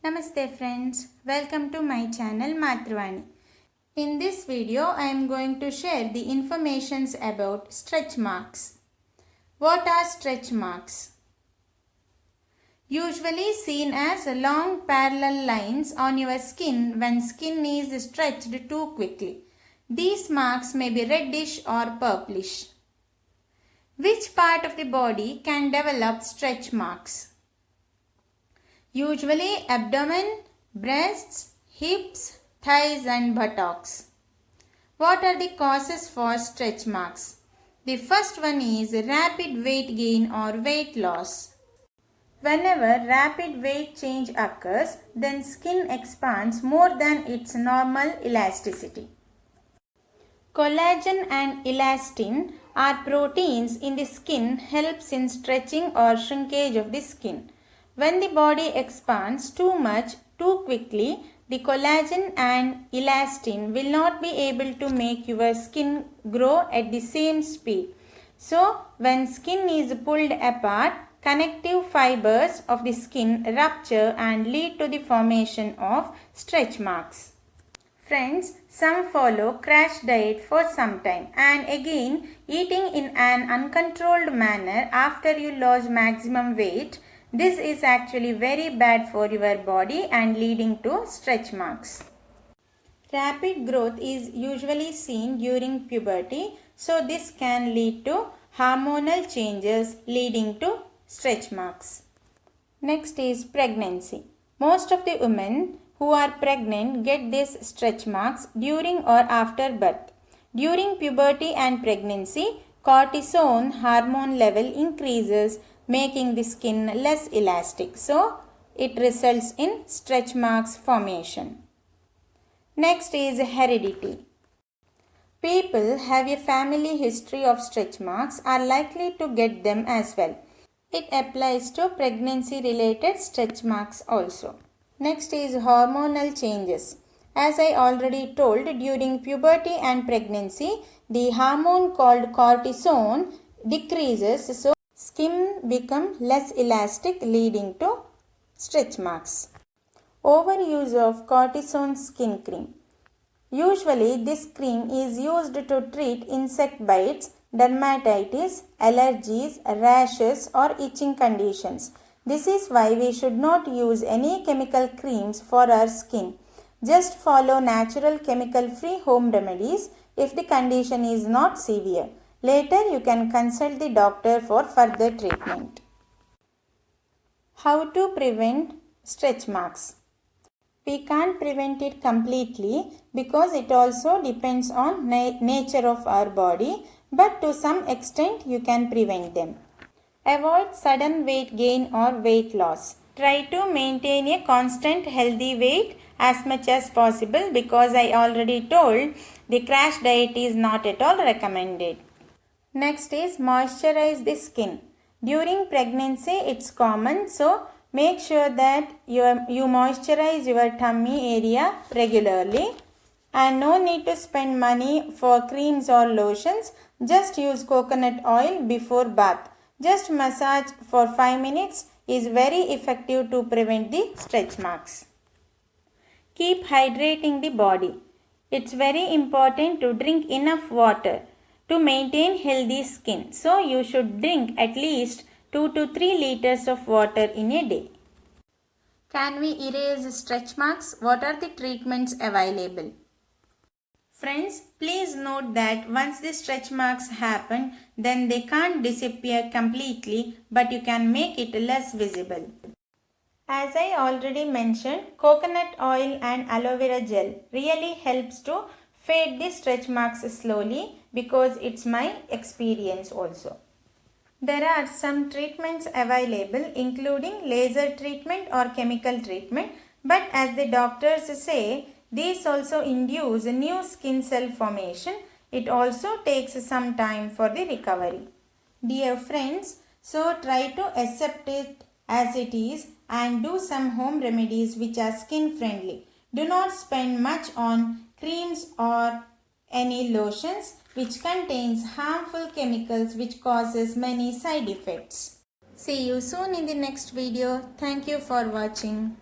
Namaste friends, welcome to my channel Matruvani. In this video, I am going to share the informations about stretch marks. What are stretch marks? Usually seen as long parallel lines on your skin when skin is stretched too quickly. These marks may be reddish or purplish. Which part of the body can develop stretch marks? Usually abdomen, breasts, hips, thighs and buttocks. What are the causes for stretch marks? The first one is rapid weight gain or weight loss. Whenever rapid weight change occurs, then skin expands more than its normal elasticity. Collagen and elastin are proteins in the skin helps in stretching or shrinkage of the skin. When the body expands too much too quickly, the collagen and elastin will not be able to make your skin grow at the same speed. So, when skin is pulled apart, connective fibers of the skin rupture and lead to the formation of stretch marks. Friends, some follow crash diet for some time and again eating in an uncontrolled manner after you lose maximum weight. This is actually very bad for your body and leading to stretch marks. Rapid growth is usually seen during puberty, so this can lead to hormonal changes leading to stretch marks. Next is pregnancy. Most of the women who are pregnant get these stretch marks during or after birth. During puberty and pregnancy, cortisone hormone level increases, making the skin less elastic. So, it results in stretch marks formation. Next is heredity. People have a family history of stretch marks are likely to get them as well. It applies to pregnancy related stretch marks also. Next is hormonal changes. As I already told, during puberty and pregnancy, the hormone called cortisone decreases, so skin becomes less elastic leading to stretch marks. Overuse of cortisone skin cream. Usually this cream is used to treat insect bites, dermatitis, allergies, rashes or itching conditions. This is why we should not use any chemical creams for our skin. Just follow natural chemical free home remedies if the condition is not severe. Later you can consult the doctor for further treatment. How to prevent stretch marks? We can't prevent it completely because it also depends on nature of our body, but to some extent you can prevent them. Avoid sudden weight gain or weight loss. Try to maintain a constant healthy weight as much as possible because I already told the crash diet is not at all recommended. Next is moisturize the skin. During pregnancy it's common, so make sure that you moisturize your tummy area regularly and no need to spend money for creams or lotions. Just use coconut oil before bath. Just massage for 5 minutes is very effective to prevent the stretch marks. Keep hydrating the body. It's very important to drink enough water to maintain healthy skin. So you should drink at least 2 to 3 liters of water in a day. Can we erase stretch marks? What are the treatments available? Friends, please note that once the stretch marks happen, then they can't disappear completely, but you can make it less visible. As I already mentioned, coconut oil and aloe vera gel really helps to fade the stretch marks slowly because it's my experience also. There are some treatments available including laser treatment or chemical treatment, but as the doctors say, these also induce new skin cell formation. It also takes some time for the recovery. Dear friends, so try to accept it as it is and do some home remedies which are skin friendly. Do not spend much on creams or any lotions which contains harmful chemicals which causes many side effects. See you soon in the next video. Thank you for watching.